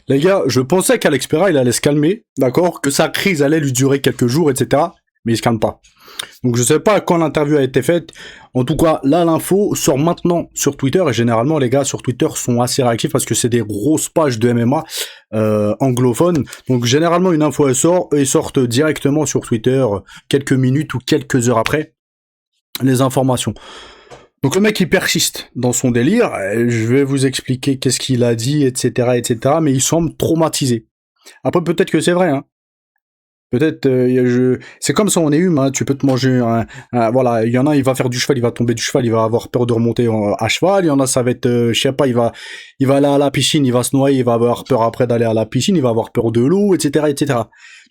Les gars, je pensais qu'Alex Pereira, il allait se calmer, d'accord? Que sa crise allait lui durer quelques jours, etc. Mais il se calme pas. Donc je sais pas quand l'interview a été faite. En tout cas, là, l'info sort maintenant sur Twitter. Et généralement, les gars sur Twitter sont assez réactifs parce que c'est des grosses pages de MMA anglophones. Donc généralement, une info, elle sort. Eux, ils sortent directement sur Twitter quelques minutes ou quelques heures après les informations. Donc le mec il persiste dans son délire, je vais vous expliquer qu'est-ce qu'il a dit, etc., etc., mais il semble traumatisé. Après peut-être que c'est vrai, hein. Peut-être, c'est comme ça, on est humain, tu peux te manger voilà, il y en a, il va faire du cheval, il va tomber du cheval, il va avoir peur de remonter à cheval, il y en a, ça va être, je sais pas, il va aller à la piscine, il va se noyer, il va avoir peur après d'aller à la piscine, il va avoir peur de l'eau, etc., etc.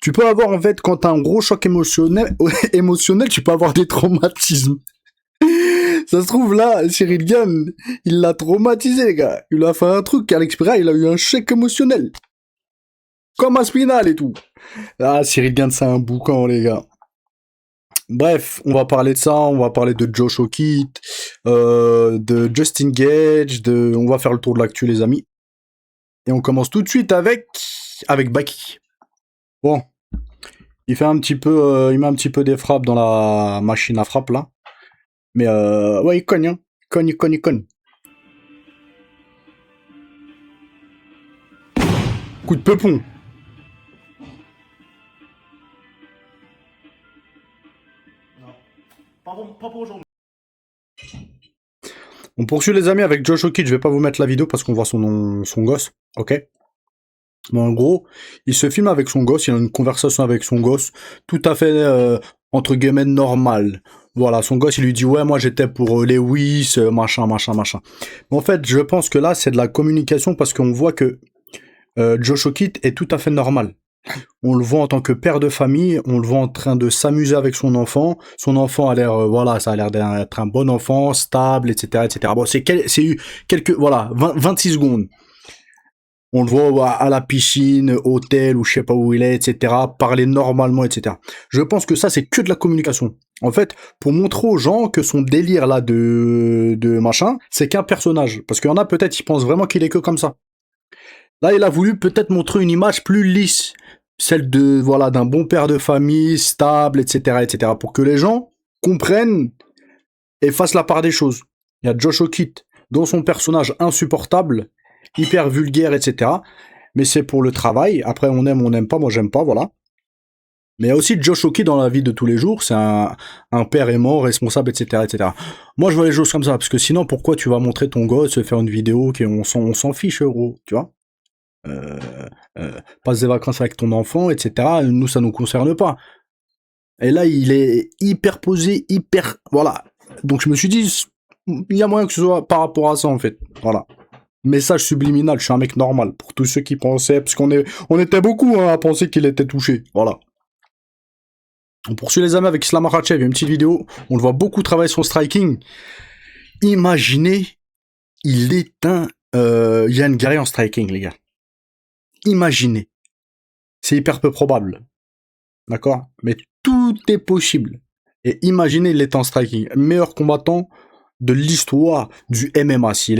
Tu peux avoir, en fait, quand t'as un gros choc émotionnel, émotionnel, tu peux avoir des traumatismes. Ça se trouve là, Cyril Gann, il l'a traumatisé, les gars. Il a fait un truc, Alex Pereira, il a eu un chèque émotionnel. Comme Aspinal et tout. Ah, Cyril Gann, c'est un boucan, les gars. Bref, on va parler de ça, on va parler de Josh O'Keefe, de Justin Gage, on va faire le tour de l'actu, les amis. Et on commence tout de suite avec Baki. Bon, il fait un petit peu, il met un petit peu des frappes dans la machine à frappe, là. Mais ouais, il cogne, hein. Il cogne. Coup de peupon. Pas pour aujourd'hui. On poursuit les amis avec Josh O'Keefe. Je vais pas vous mettre la vidéo parce qu'on voit son gosse, ok. Mais en gros, il se filme avec son gosse, il a une conversation avec son gosse, tout à fait entre guillemets normal. Voilà, son gosse il lui dit ouais moi j'étais pour Lewis, machin. Mais en fait, je pense que là c'est de la communication parce qu'on voit que Josh O'Keefe est tout à fait normal. On le voit en tant que père de famille, on le voit en train de s'amuser avec son enfant. Son enfant a l'air, voilà, ça a l'air d'être un bon enfant, stable, etc., etc. Bon, c'est eu quelques, voilà, 26 secondes. On le voit à la piscine, hôtel, ou je sais pas où il est, etc., parler normalement, etc. Je pense que ça, c'est que de la communication. En fait, pour montrer aux gens que son délire là de machin, c'est qu'un personnage. Parce qu'il y en a peut-être, ils pensent vraiment qu'il est que comme ça. Là, il a voulu peut-être montrer une image plus lisse, celle de voilà d'un bon père de famille, stable, etc., etc., pour que les gens comprennent et fassent la part des choses. Il y a Josh O'Keefe, dont son personnage insupportable, hyper vulgaire, etc. Mais c'est pour le travail. Après, on n'aime pas. Moi, j'aime pas, voilà. Mais il y a aussi Josh O'Keefe dans la vie de tous les jours. C'est un père aimant, responsable, etc., etc. Moi, je vois les choses comme ça, parce que sinon, pourquoi tu vas montrer ton gosse faire une vidéo on s'en fiche, gros, tu vois? Passe des vacances avec ton enfant, etc. Nous, ça nous concerne pas. Et là, il est hyper posé, hyper, voilà. Donc je me suis dit, il y a moyen que ce soit par rapport à ça en fait, voilà. Message subliminal, je suis un mec normal pour tous ceux qui pensaient, parce on était beaucoup hein, à penser qu'il était touché, voilà. On poursuit les amis avec Islam Makhachev, il y a une petite vidéo, on le voit beaucoup travailler son striking. Imaginez, il éteint Yann Guerrier en striking, les gars. Imaginez. C'est hyper peu probable. D'accord? Mais tout est possible. Et imaginez, il est en striking. Meilleur combattant de l'histoire du MMA. Si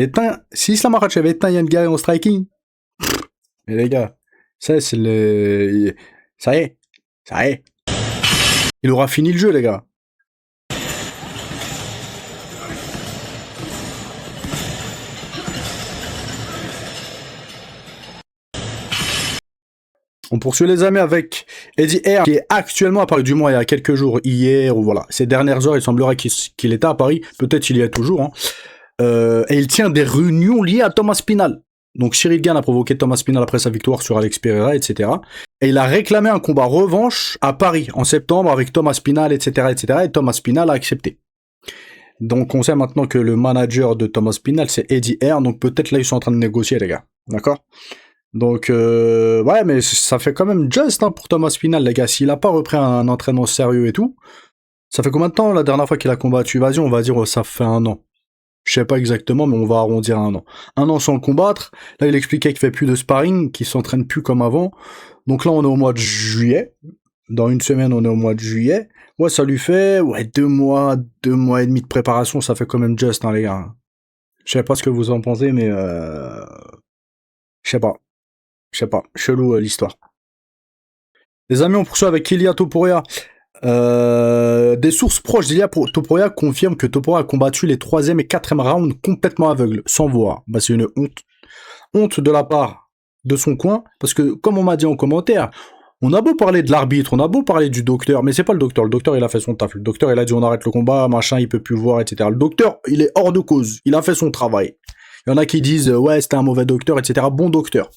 Islam Makhachev éteint Yann Guerrier en striking, mais les gars, ça c'est le... Ça y est. Il aura fini le jeu, les gars. On poursuit les amis avec Eddie Hearn, qui est actuellement à Paris, du moins il y a quelques jours, hier, ou voilà, ces dernières heures, il semblerait qu'il était à Paris, peut-être il y est toujours, hein. Et il tient des réunions liées à Thomas Spinal. Donc Cyril Gann a provoqué Thomas Spinal après sa victoire sur Alex Pereira, etc. Et il a réclamé un combat revanche à Paris, en septembre, avec Thomas Spinal, etc., etc. Et Thomas Spinal a accepté. Donc on sait maintenant que le manager de Thomas Spinal, c'est Eddie Hearn, donc peut-être là ils sont en train de négocier, les gars. D'accord? Donc, ouais, mais ça fait quand même juste hein, pour Thomas Spinal, les gars. S'il a pas repris un entraînement sérieux et tout, ça fait combien de temps la dernière fois qu'il a combattu? Vas-y, on va dire ça fait un an. Je sais pas exactement, mais on va arrondir à un an. Un an sans le combattre. Là, il expliquait qu'il fait plus de sparring, qu'il s'entraîne plus comme avant. Donc là, on est au mois de juillet. Dans une semaine, on est au mois de juillet. Ouais, ça lui fait, ouais, 2 mois et demi de préparation. Ça fait quand même juste, hein, les gars. Je sais pas ce que vous en pensez, mais je sais pas. Je sais pas, chelou l'histoire. Les amis, on poursuit avec Ilia Topuria. Des sources proches d'Ilia Topuria confirment que Topuria a combattu les 3e et 4e rounds complètement aveugles, sans voir. Bah, c'est une honte. Honte de la part de son coin, parce que, comme on m'a dit en commentaire, on a beau parler de l'arbitre, on a beau parler du docteur, mais c'est pas le docteur. Le docteur, il a fait son taf. Le docteur, il a dit on arrête le combat, machin, il peut plus voir, etc. Le docteur, il est hors de cause. Il a fait son travail. Il y en a qui disent ouais, c'était un mauvais docteur, etc. Bon docteur.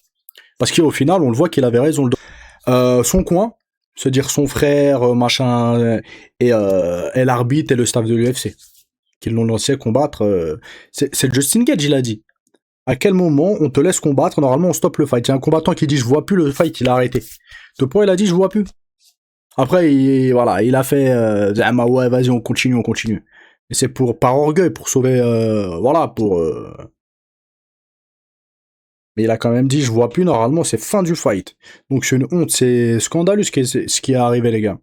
Parce qu'au final, on le voit qu'il avait raison. Son coin, c'est-à-dire son frère, machin, et l'arbitre et le staff de l'UFC, qui l'ont lancé combattre. C'est Justin Gage, il a dit. À quel moment on te laisse combattre? Normalement, on stoppe le fight. Il y a un combattant qui dit je vois plus le fight, il a arrêté. Topuria, il a dit je vois plus. Après, il a fait ouais, vas-y, on continue. Et c'est par orgueil, pour sauver, Mais il a quand même dit je vois plus, normalement, c'est fin du fight. Donc c'est une honte, c'est scandaleux ce qui est arrivé, les gars.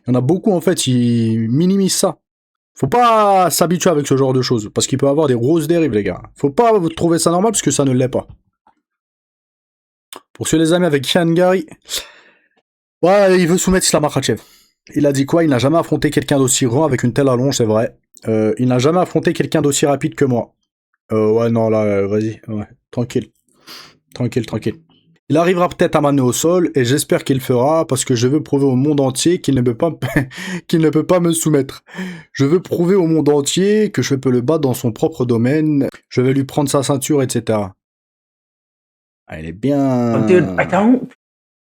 Il y en a beaucoup, en fait, ils minimisent ça. Faut pas s'habituer avec ce genre de choses, parce qu'il peut avoir des grosses dérives, les gars. Faut pas trouver ça normal, parce que ça ne l'est pas. Poursuivre les amis avec Ian Gary. Ouais, il veut soumettre Islam Makhachev. Il a dit quoi? Il n'a jamais affronté quelqu'un d'aussi grand avec une telle allonge, c'est vrai. Il n'a jamais affronté quelqu'un d'aussi rapide que moi. Ouais, non, là, vas-y, ouais, tranquille. Il arrivera peut-être à m'amener au sol, et j'espère qu'il le fera, parce que je veux prouver au monde entier qu'il ne peut pas, qu'il ne peut pas me soumettre. Je veux prouver au monde entier que je peux le battre dans son propre domaine. Je vais lui prendre sa ceinture, etc. Ah, il est bien...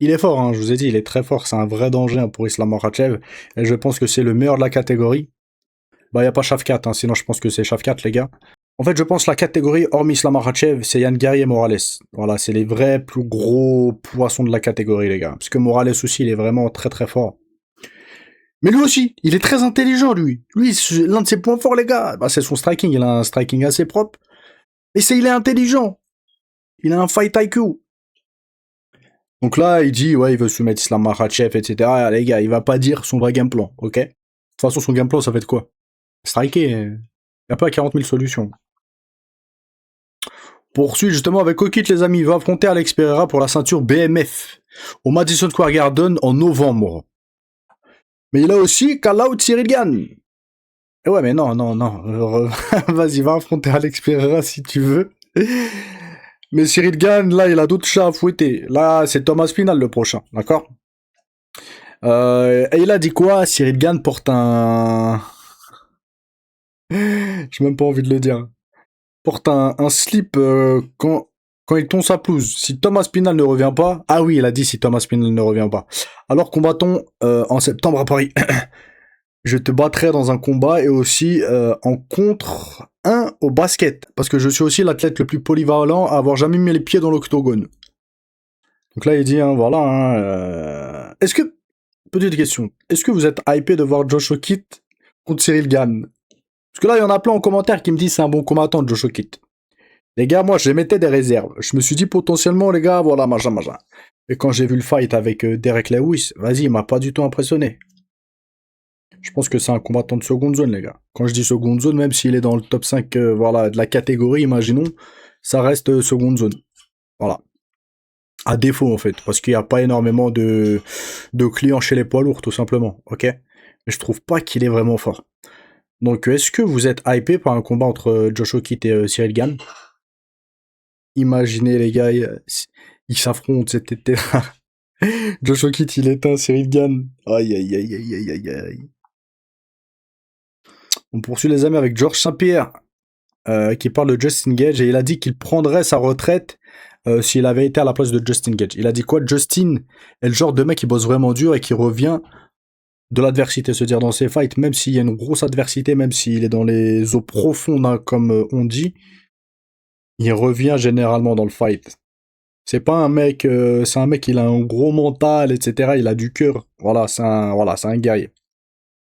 Il est fort, hein, je vous ai dit, il est très fort. C'est un vrai danger pour Islam Makhachev. Et je pense que c'est le meilleur de la catégorie. Bah, il n'y a pas Shavkat, hein, sinon je pense que c'est Shavkat, les gars. En fait, je pense que la catégorie, hormis Islam Makhachev, c'est Ian Gary et Morales. Voilà, c'est les vrais plus gros poissons de la catégorie, les gars. Parce que Morales aussi, il est vraiment très très fort. Mais lui aussi, il est très intelligent, lui. Lui, l'un de ses points forts, les gars, bah, c'est son striking. Il a un striking assez propre. Et il est intelligent. Il a un fight IQ. Donc là, il dit, ouais, il veut soumettre Islam Makhachev, etc. Ah, les gars, il va pas dire son vrai game plan, ok? De toute façon, son game plan, ça fait de quoi? Striker. Il n'y a pas 40 000 solutions. Poursuit justement avec Okit, les amis. Il va affronter Alex Pereira pour la ceinture BMF au Madison Square Garden en novembre. Mais il a aussi call out Cyril Gane. Et ouais, mais non. Vas-y, va affronter Alex Pereira si tu veux. Mais Cyril Gane, là, il a d'autres chats à fouetter. Là, c'est Thomas Pinal le prochain, d'accord? Et il a dit quoi? Cyril Gane porte un... J'ai même pas envie de le dire. Porte un slip quand il tombe sa pelouse. Si Thomas Pinal ne revient pas... Ah oui, il a dit si Thomas Pinal ne revient pas. Alors combattons en septembre à Paris. Je te battrai dans un combat et aussi en contre 1 au basket. Parce que je suis aussi l'athlète le plus polyvalent à avoir jamais mis les pieds dans l'octogone. Donc là, il dit, hein, voilà. Hein, Est-ce que... Petite question. Est-ce que vous êtes hypé de voir Josh Okit contre Cyril Gane? Parce que là, il y en a plein en commentaire qui me disent c'est un bon combattant, Josh Okit. Les gars, moi, je mettais des réserves. Je me suis dit potentiellement, les gars, voilà, machin. Et quand j'ai vu le fight avec Derek Lewis, vas-y, il m'a pas du tout impressionné. Je pense que c'est un combattant de seconde zone, les gars. Quand je dis seconde zone, même s'il est dans le top 5 voilà, de la catégorie, imaginons, ça reste seconde zone. Voilà. À défaut, en fait, parce qu'il n'y a pas énormément de clients chez les poids lourds, tout simplement, ok? Mais je trouve pas qu'il est vraiment fort. Donc, est-ce que vous êtes hypé par un combat entre Josh Okit et Cyril Gane? Imaginez, les gars, ils s'affrontent cet été-là. Josh Okit, il éteint Cyril Gane. Aïe. On poursuit les amis avec Georges Saint-Pierre, qui parle de Justin Gage, et il a dit qu'il prendrait sa retraite s'il avait été à la place de Justin Gage. Il a dit quoi? Justin est le genre de mec qui bosse vraiment dur et qui revient de l'adversité, se dire dans ses fights, même s'il y a une grosse adversité, même s'il est dans les eaux profondes, hein, comme on dit, il revient généralement dans le fight. C'est pas un mec, c'est un mec, il a un gros mental, etc. Il a du cœur. Voilà, c'est un guerrier.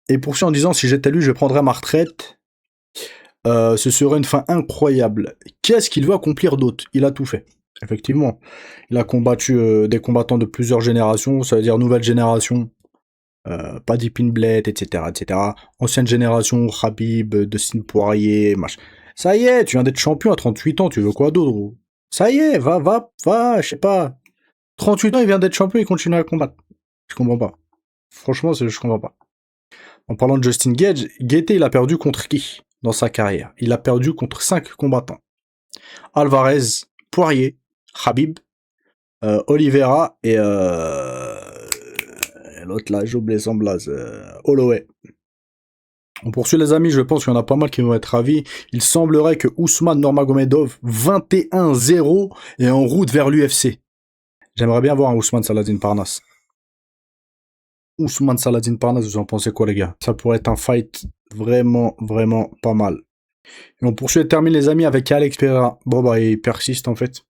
Et poursuit en disant, si j'étais lui, je prendrais ma retraite. Ce serait une fin incroyable. Qu'est-ce qu'il veut accomplir d'autre? Il a tout fait. Effectivement. Il a combattu des combattants de plusieurs générations, ça veut dire nouvelle génération. Paddy Pimblett, etc. Ancienne génération, Khabib, Dustin Poirier, machin. Ça y est, tu viens d'être champion à 38 ans, tu veux quoi d'autre? Ça y est, va, je sais pas. 38 ans, il vient d'être champion, il continue à combattre. Je comprends pas. Franchement, je comprends pas. En parlant de Justin Gage, Gaethje, il a perdu contre qui dans sa carrière? Il a perdu contre 5 combattants. Alvarez, Poirier, Khabib, Oliveira et l'autre là, j'ai oublié son blaze, Holloway. On poursuit les amis, je pense qu'il y en a pas mal qui vont être ravis. Il semblerait que Ousmane Nurmagomedov, 21-0, est en route vers l'UFC. J'aimerais bien voir un Ousmane Saladin Parnasse. Ousmane Saladin Parnasse, vous en pensez quoi les gars? Ça pourrait être un fight vraiment, vraiment pas mal. Et on poursuit et termine les amis avec Alex Pereira. Bon bah il persiste en fait.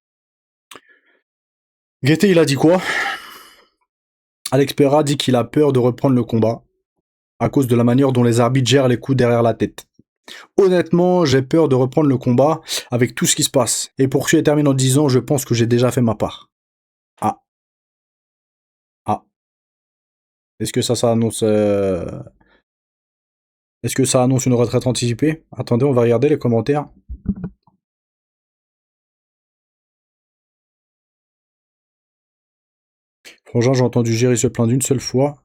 Gaethje il a dit quoi? Alex Pereira dit qu'il a peur de reprendre le combat à cause de la manière dont les arbitres gèrent les coups derrière la tête. Honnêtement, j'ai peur de reprendre le combat avec tout ce qui se passe. Et poursuit et termine en disant, je pense que j'ai déjà fait ma part. Ah. Ah. Est-ce que ça annonce... Est-ce que ça annonce une retraite anticipée? Attendez, on va regarder les commentaires. Franchement, j'ai entendu Jerry se plaindre d'une seule fois.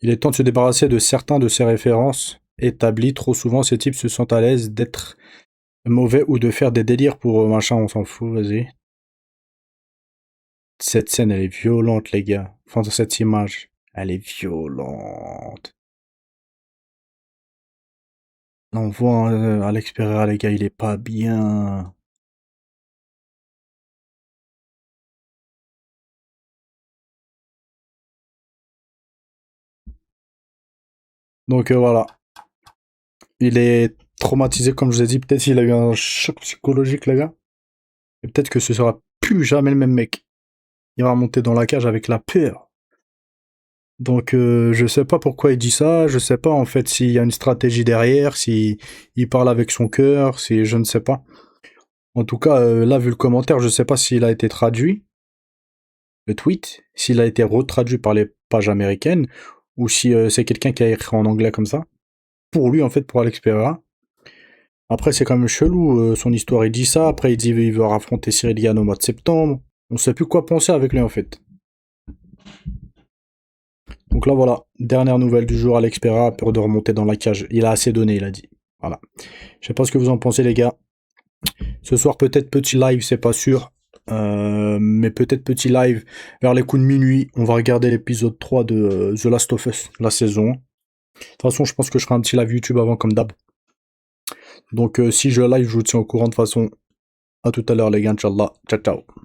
Il est temps de se débarrasser de certains de ces références établies. Trop souvent, ces types se sentent à l'aise d'être mauvais ou de faire des délires pour machin, on s'en fout, vas-y. Cette scène, elle est violente, les gars. Enfin, cette image, elle est violente. Là, on voit Alex Pereira, les gars, il est pas bien. Donc voilà. Il est traumatisé, comme je vous ai dit. Peut-être qu'il a eu un choc psychologique, les gars. Et peut-être que ce sera plus jamais le même mec. Il va monter dans la cage avec la peur. Donc je sais pas pourquoi il dit ça, je sais pas en fait s'il y a une stratégie derrière, si il parle avec son cœur, si je ne sais pas. En tout cas, là vu le commentaire, je sais pas s'il a été traduit, le tweet, s'il a été retraduit par les pages américaines, ou si c'est quelqu'un qui a écrit en anglais comme ça. Pour lui en fait, pour Alex Pereira. Après c'est quand même chelou, son histoire il dit ça, après il dit il veut affronter Cyril Gane au mois de septembre. On sait plus quoi penser avec lui en fait. Donc là voilà, dernière nouvelle du jour, Alex Pereira a peur de remonter dans la cage. Il a assez donné, il a dit. Voilà. Je sais pas ce que vous en pensez les gars. Ce soir peut-être petit live, c'est pas sûr. Mais peut-être petit live vers les coups de minuit. On va regarder l'épisode 3 de The Last of Us, la saison. De toute façon, je pense que je ferai un petit live YouTube avant comme d'hab. Donc si je live, je vous tiens au courant de toute façon. À tout à l'heure les gars, Inch'Allah. Ciao ciao.